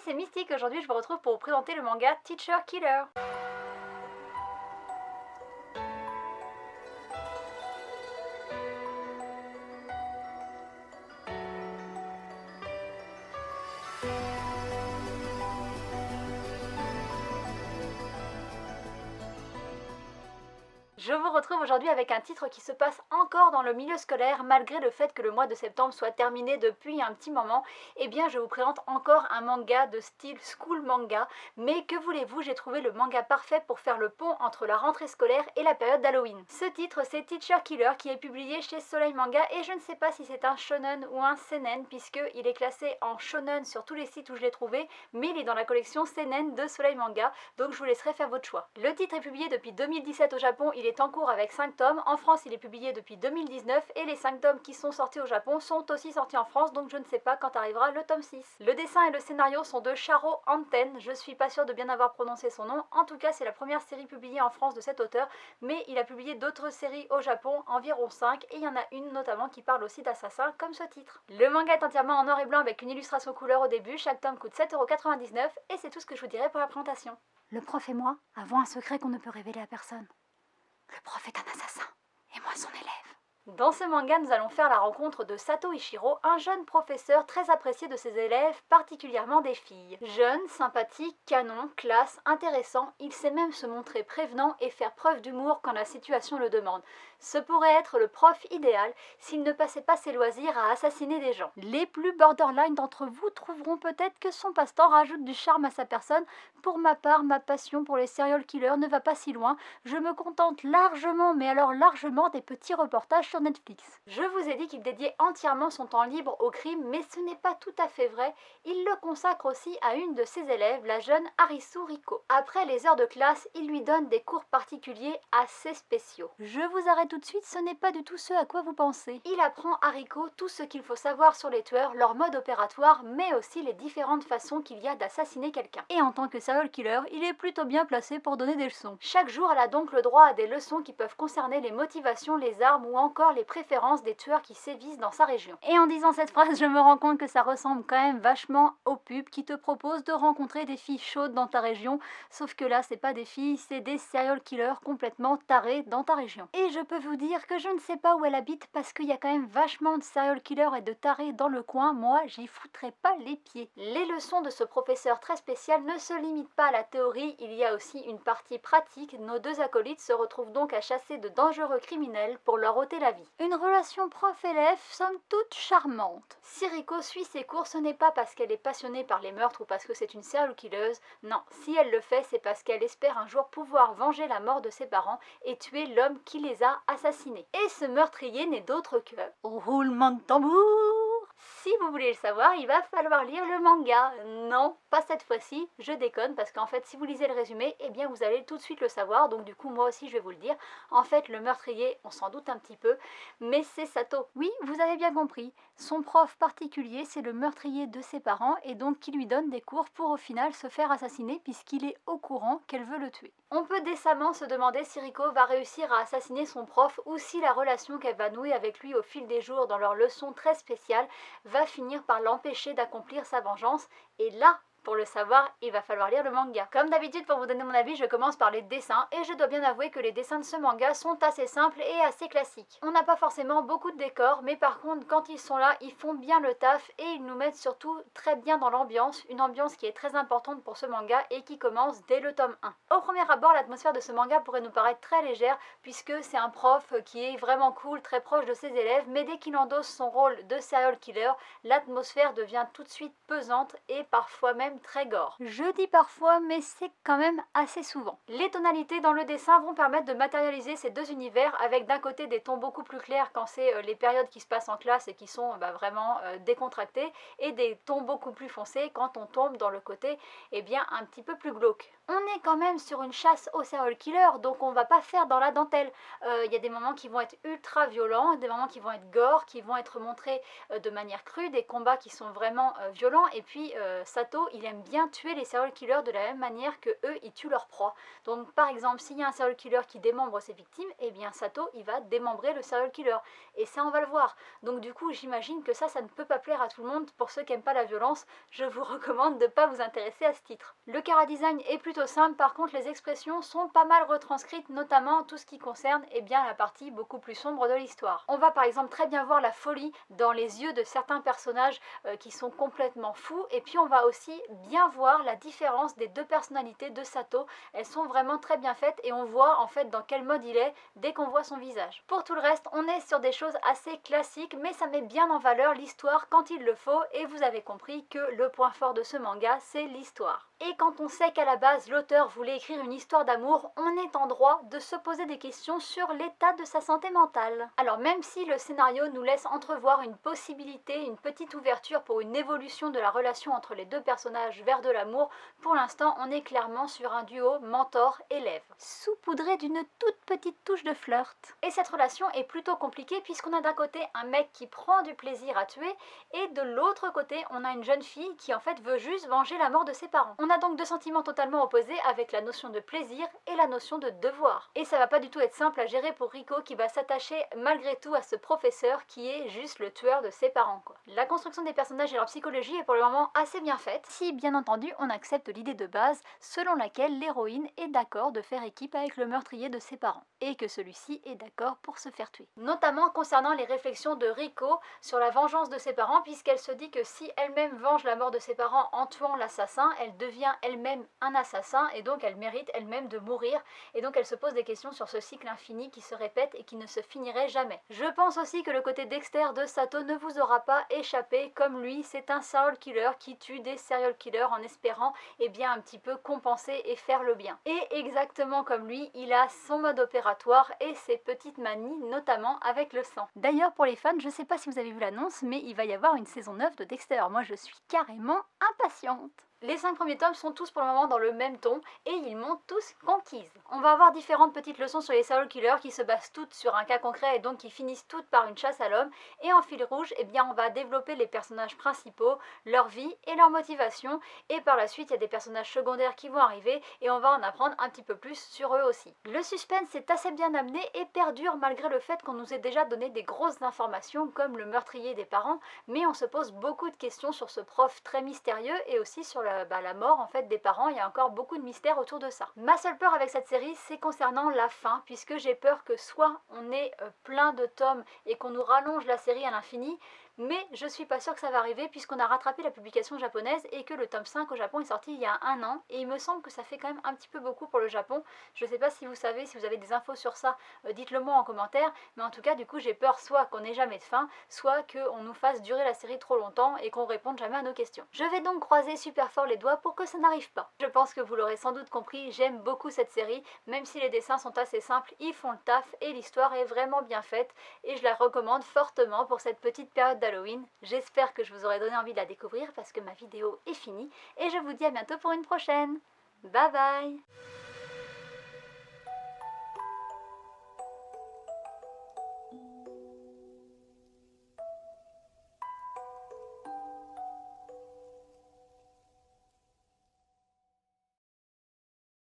c'est Mystique, aujourd'hui je vous retrouve pour vous présenter le manga Teacher Killer. Je vous retrouve aujourd'hui avec un titre qui se passe encore dans le milieu scolaire malgré le fait que le mois de septembre soit terminé depuis un petit moment. Eh bien je vous présente encore un manga de style school manga, mais que voulez-vous, j'ai trouvé le manga parfait pour faire le pont entre la rentrée scolaire et la période d'Halloween. Ce titre c'est Teacher Killer qui est publié chez Soleil Manga et je ne sais pas si c'est un shonen ou un seinen puisqu'il est classé en shonen sur tous les sites où je l'ai trouvé, mais il est dans la collection seinen de Soleil Manga, donc je vous laisserai faire votre choix. Le titre est publié depuis 2017 au Japon, il est en cours avec 5 tomes, en France il est publié depuis 2019 et les 5 tomes qui sont sortis au Japon sont aussi sortis en France, donc je ne sais pas quand arrivera le tome 6. Le dessin et le scénario sont de Sharo Anten, je suis pas sûre de bien avoir prononcé son nom, en tout cas c'est la première série publiée en France de cet auteur, mais il a publié d'autres séries au Japon, environ 5, et il y en a une notamment qui parle aussi d'assassins comme ce titre. Le manga est entièrement en noir et blanc avec une illustration couleur au début, chaque tome coûte 7,99 € et c'est tout ce que je vous dirai pour la présentation. Le prof et moi avons un secret qu'on ne peut révéler à personne. Le prof est un assassin, et moi son élève. Dans ce manga, nous allons faire la rencontre de Sato Ichiro, un jeune professeur très apprécié de ses élèves, particulièrement des filles. Jeune, sympathique, canon, classe, intéressant, il sait même se montrer prévenant et faire preuve d'humour quand la situation le demande. Ce pourrait être le prof idéal s'il ne passait pas ses loisirs à assassiner des gens. Les plus borderline d'entre vous trouveront peut-être que son passe-temps rajoute du charme à sa personne. Pour ma part, ma passion pour les serial killers ne va pas si loin. Je me contente largement, mais alors largement, des petits reportages sur Netflix. Je vous ai dit qu'il dédiait entièrement son temps libre au crime, mais ce n'est pas tout à fait vrai. Il le consacre aussi à une de ses élèves, la jeune Harisu Riko. Après les heures de classe, il lui donne des cours particuliers assez spéciaux. Je vous arrête tout de suite, ce n'est pas du tout ce à quoi vous pensez. Il apprend à Riko tout ce qu'il faut savoir sur les tueurs, leur mode opératoire, mais aussi les différentes façons qu'il y a d'assassiner quelqu'un. Et en tant que serial killer, il est plutôt bien placé pour donner des leçons. Chaque jour, elle a donc le droit à des leçons qui peuvent concerner les motivations, les armes ou encore les préférences des tueurs qui sévissent dans sa région. Et en disant cette phrase, je me rends compte que ça ressemble quand même vachement aux pubs qui te proposent de rencontrer des filles chaudes dans ta région, sauf que là, c'est pas des filles, c'est des serial killers complètement tarés dans ta région. Et je peux vous dire que je ne sais pas où elle habite parce qu'il y a quand même vachement de serial killers et de tarés dans le coin, moi j'y foutrais pas les pieds. Les leçons de ce professeur très spécial ne se limitent pas à la théorie, il y a aussi une partie pratique. Nos deux acolytes se retrouvent donc à chasser de dangereux criminels pour leur ôter la vie. Une relation prof-élève somme toute charmante. Si Riko suit ses cours, ce n'est pas parce qu'elle est passionnée par les meurtres ou parce que c'est une serial killeuse, non, si elle le fait, c'est parce qu'elle espère un jour pouvoir venger la mort de ses parents et tuer l'homme qui les a assassinés. Et ce meurtrier n'est d'autre que... roulement de tambour. Si vous voulez le savoir, il va falloir lire le manga. Non, pas cette fois-ci, je déconne, parce qu'en fait, si vous lisez le résumé, eh bien vous allez tout de suite le savoir, donc du coup, moi aussi, je vais vous le dire. En fait, le meurtrier, on s'en doute un petit peu, mais c'est Sato. Oui, vous avez bien compris. Son prof particulier, c'est le meurtrier de ses parents, et donc qui lui donne des cours pour au final se faire assassiner, puisqu'il est au courant qu'elle veut le tuer. On peut décemment se demander si Riko va réussir à assassiner son prof, ou si la relation qu'elle va nouer avec lui au fil des jours dans leur leçon très spéciale va finir par l'empêcher d'accomplir sa vengeance, et là, pour le savoir, il va falloir lire le manga. Comme d'habitude, pour vous donner mon avis, je commence par les dessins, et je dois bien avouer que les dessins de ce manga sont assez simples et assez classiques. On n'a pas forcément beaucoup de décors, mais par contre, quand ils sont là, ils font bien le taf, et ils nous mettent surtout très bien dans l'ambiance, une ambiance qui est très importante pour ce manga, et qui commence dès le tome 1. Au premier abord, l'atmosphère de ce manga pourrait nous paraître très légère, puisque c'est un prof qui est vraiment cool, très proche de ses élèves, mais dès qu'il endosse son rôle de serial killer, l'atmosphère devient tout de suite pesante, et parfois même très gore. Je dis parfois, mais c'est quand même assez souvent. Les tonalités dans le dessin vont permettre de matérialiser ces deux univers avec d'un côté des tons beaucoup plus clairs quand c'est les périodes qui se passent en classe et qui sont vraiment décontractées, et des tons beaucoup plus foncés quand on tombe dans le côté un petit peu plus glauque. On est quand même sur une chasse au serial killer, donc on va pas faire dans la dentelle. Il y a des moments qui vont être ultra violents, des moments qui vont être gore, qui vont être montrés de manière crue, des combats qui sont vraiment violents, et puis Sato, il il aime bien tuer les serial killers de la même manière que eux ils tuent leurs proies. Donc par exemple, s'il y a un serial killer qui démembre ses victimes, eh bien Sato il va démembrer le serial killer. Et ça on va le voir. Donc du coup j'imagine que ça ne peut pas plaire à tout le monde. Pour ceux qui n'aiment pas la violence, je vous recommande de ne pas vous intéresser à ce titre. Le chara-design est plutôt simple, par contre les expressions sont pas mal retranscrites, notamment tout ce qui concerne la partie beaucoup plus sombre de l'histoire. On va par exemple très bien voir la folie dans les yeux de certains personnages qui sont complètement fous, et puis on va aussi bien voir la différence des deux personnalités de Sato. Elles sont vraiment très bien faites et on voit en fait dans quel mode il est dès qu'on voit son visage. Pour tout le reste, on est sur des choses assez classiques, mais ça met bien en valeur l'histoire quand il le faut, et vous avez compris que le point fort de ce manga, c'est l'histoire. Et quand on sait qu'à la base l'auteur voulait écrire une histoire d'amour, on est en droit de se poser des questions sur l'état de sa santé mentale. Alors même si le scénario nous laisse entrevoir une possibilité, une petite ouverture pour une évolution de la relation entre les deux personnages vers de l'amour, pour l'instant on est clairement sur un duo mentor-élève, saupoudré d'une toute petite touche de flirt. Et cette relation est plutôt compliquée puisqu'on a d'un côté un mec qui prend du plaisir à tuer, et de l'autre côté on a une jeune fille qui en fait veut juste venger la mort de ses parents. On a donc deux sentiments totalement opposés avec la notion de plaisir et la notion de devoir. Et ça va pas du tout être simple à gérer pour Riko qui va s'attacher malgré tout à ce professeur qui est juste le tueur de ses parents quoi. La construction des personnages et leur psychologie est pour le moment assez bien faite, si bien entendu on accepte l'idée de base selon laquelle l'héroïne est d'accord de faire équipe avec le meurtrier de ses parents et que celui-ci est d'accord pour se faire tuer. Notamment concernant les réflexions de Riko sur la vengeance de ses parents, puisqu'elle se dit que si elle-même venge la mort de ses parents en tuant l'assassin, elle devient elle-même un assassin et donc elle mérite elle-même de mourir, et donc elle se pose des questions sur ce cycle infini qui se répète et qui ne se finirait jamais. Je pense aussi que le côté Dexter de Sato ne vous aura pas échappé. Comme lui, c'est un serial killer qui tue des serial killers en espérant bien un petit peu compenser et faire le bien. Et exactement comme lui, il a son mode opératoire et ses petites manies, notamment avec le sang. D'ailleurs pour les fans, je sais pas si vous avez vu l'annonce, mais il va y avoir une saison 9 de Dexter. Moi je suis carrément impatiente. Les 5 premiers tomes sont tous pour le moment dans le même ton et ils m'ont tous conquise. On va avoir différentes petites leçons sur les serial killers qui se basent toutes sur un cas concret et donc qui finissent toutes par une chasse à l'homme, et en fil rouge, on va développer les personnages principaux, leur vie et leur motivation, et par la suite il y a des personnages secondaires qui vont arriver et on va en apprendre un petit peu plus sur eux aussi. Le suspense est assez bien amené et perdure malgré le fait qu'on nous ait déjà donné des grosses informations comme le meurtrier des parents, mais on se pose beaucoup de questions sur ce prof très mystérieux et aussi sur la mort en fait des parents. Il y a encore beaucoup de mystères autour de ça. Ma seule peur avec cette série, c'est concernant la fin, puisque j'ai peur que soit on ait plein de tomes et qu'on nous rallonge la série à l'infini, mais je suis pas sûre que ça va arriver puisqu'on a rattrapé la publication japonaise et que le tome 5 au Japon est sorti il y a 1 an, et il me semble que ça fait quand même un petit peu beaucoup pour le Japon. Je sais pas si vous savez, si vous avez des infos sur ça, dites-le moi en commentaire, mais en tout cas du coup j'ai peur soit qu'on n'ait jamais de fin, soit qu'on nous fasse durer la série trop longtemps et qu'on réponde jamais à nos questions. Je vais donc croiser super fort les doigts pour que ça n'arrive pas. Je pense que vous l'aurez sans doute compris, j'aime beaucoup cette série, même si les dessins sont assez simples, ils font le taf et l'histoire est vraiment bien faite, et je la recommande fortement pour cette petite période d'Halloween. J'espère que je vous aurai donné envie de la découvrir parce que ma vidéo est finie, et je vous dis à bientôt pour une prochaine. Bye bye.